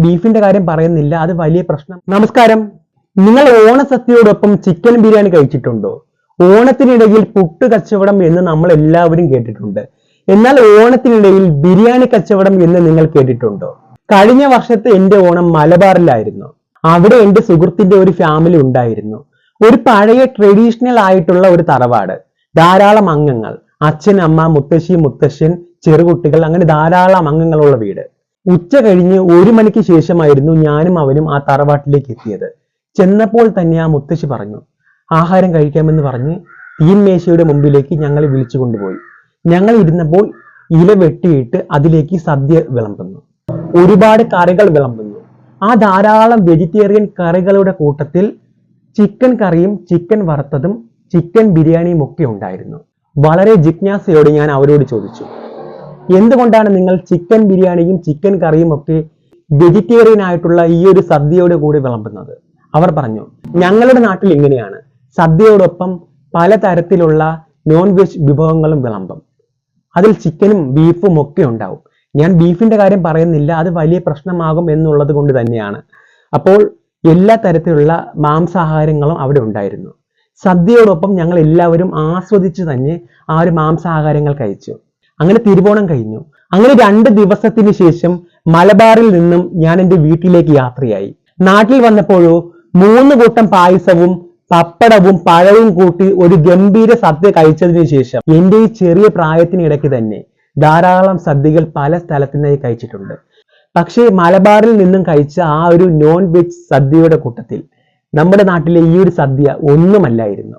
ബീഫിന്റെ കാര്യം പറയുന്നില്ല, അത് വലിയ പ്രശ്നം. നമസ്കാരം. നിങ്ങൾ ഓണസദ്യയോടൊപ്പം ചിക്കൻ ബിരിയാണി കഴിച്ചിട്ടുണ്ടോ? ഓണത്തിനിടയിൽ പുട്ട് കച്ചവടം എന്ന് നമ്മൾ എല്ലാവരും കേട്ടിട്ടുണ്ട്. എന്നാൽ ഓണത്തിനിടയിൽ ബിരിയാണി കച്ചവടം എന്ന് നിങ്ങൾ കേട്ടിട്ടുണ്ടോ? കഴിഞ്ഞ വർഷത്തെ എന്റെ ഓണം മലബാറിലായിരുന്നു. അവിടെ എന്റെ സുഹൃത്തിന്റെ ഒരു ഫാമിലി ഉണ്ടായിരുന്നു. ഒരു പഴയ ട്രഡീഷണൽ ആയിട്ടുള്ള ഒരു തറവാട്, ധാരാളം അംഗങ്ങൾ, അച്ഛൻ, അമ്മ, മുത്തശ്ശി, മുത്തശ്ശൻ, ചെറുകുട്ടികൾ, അങ്ങനെ ധാരാളം അംഗങ്ങളുള്ള വീട്. ഉച്ച കഴിഞ്ഞ് 1 മണിക്ക് ശേഷമായിരുന്നു ഞാനും അവനും ആ തറവാട്ടിലേക്ക് എത്തിയത്. ചെന്നപ്പോൾ തന്നെ ആ മുത്തശ്ശി പറഞ്ഞു, ആഹാരം കഴിക്കാമെന്ന് പറഞ്ഞ് തീൻമേശയുടെ മുമ്പിലേക്ക് ഞങ്ങളെ വിളിച്ചു കൊണ്ടുപോയി. ഞങ്ങൾ ഇരുന്നപ്പോൾ ഇല വെട്ടിയിട്ട് അതിലേക്ക് സദ്യ വിളമ്പുന്നു, ഒരുപാട് കറികൾ വിളമ്പുന്നു. ആ ധാരാളം വെജിറ്റേറിയൻ കറികളുടെ കൂട്ടത്തിൽ ചിക്കൻ കറിയും ചിക്കൻ വറുത്തതും ചിക്കൻ ബിരിയാണിയും ഒക്കെ ഉണ്ടായിരുന്നു. വളരെ ജിജ്ഞാസയോടെ ഞാൻ അവരോട് ചോദിച്ചു, എന്തുകൊണ്ടാണ് നിങ്ങൾ ചിക്കൻ ബിരിയാണിയും ചിക്കൻ കറിയും ഒക്കെ വെജിറ്റേറിയൻ ആയിട്ടുള്ള ഈ ഒരു സദ്യയുടെ കൂടെ വിളമ്പുന്നത്? അവർ പറഞ്ഞു, ഞങ്ങളുടെ നാട്ടിൽ ഇങ്ങനെയാണ്, സദ്യയോടൊപ്പം പലതരത്തിലുള്ള നോൺ വെജ് വിഭവങ്ങളും വിളമ്പും, അതിൽ ചിക്കനും ബീഫും ഒക്കെ ഉണ്ടാവും. ഞാൻ ബീഫിന്റെ കാര്യം പറയുന്നില്ല, അത് വലിയ പ്രശ്നമാകും എന്നുള്ളത് കൊണ്ട് തന്നെയാണ്. അപ്പോൾ എല്ലാ തരത്തിലുള്ള മാംസാഹാരങ്ങളും അവിടെ ഉണ്ടായിരുന്നു. സദ്യയോടൊപ്പം ഞങ്ങൾ എല്ലാവരും ആസ്വദിച്ച് തന്നെ ആ ഒരു മാംസാഹാരങ്ങൾ കഴിച്ചു. അങ്ങനെ തിരുവോണം കഴിഞ്ഞു. അങ്ങനെ 2 ദിവസത്തിന് ശേഷം മലബാറിൽ നിന്നും ഞാൻ എൻ്റെ വീട്ടിലേക്ക് യാത്രയായി. നാട്ടിൽ വന്നപ്പോഴോ 3 കൂട്ടം പായസവും പപ്പടവും പഴവും കൂട്ടി ഒരു ഗംഭീര സദ്യ കഴിച്ചതിന് ശേഷം എൻ്റെ ഈ ചെറിയ പ്രായത്തിനിടയ്ക്ക് തന്നെ ധാരാളം സദ്യകൾ പല സ്ഥലത്തുനിന്നായി കഴിച്ചിട്ടുണ്ട്. പക്ഷേ മലബാറിൽ നിന്നും കഴിച്ച ആ ഒരു നോൺ വെജ് സദ്യയുടെ കൂട്ടത്തിൽ നമ്മുടെ നാട്ടിലെ ഈ ഒരു സദ്യ ഒന്നുമല്ലായിരുന്നു.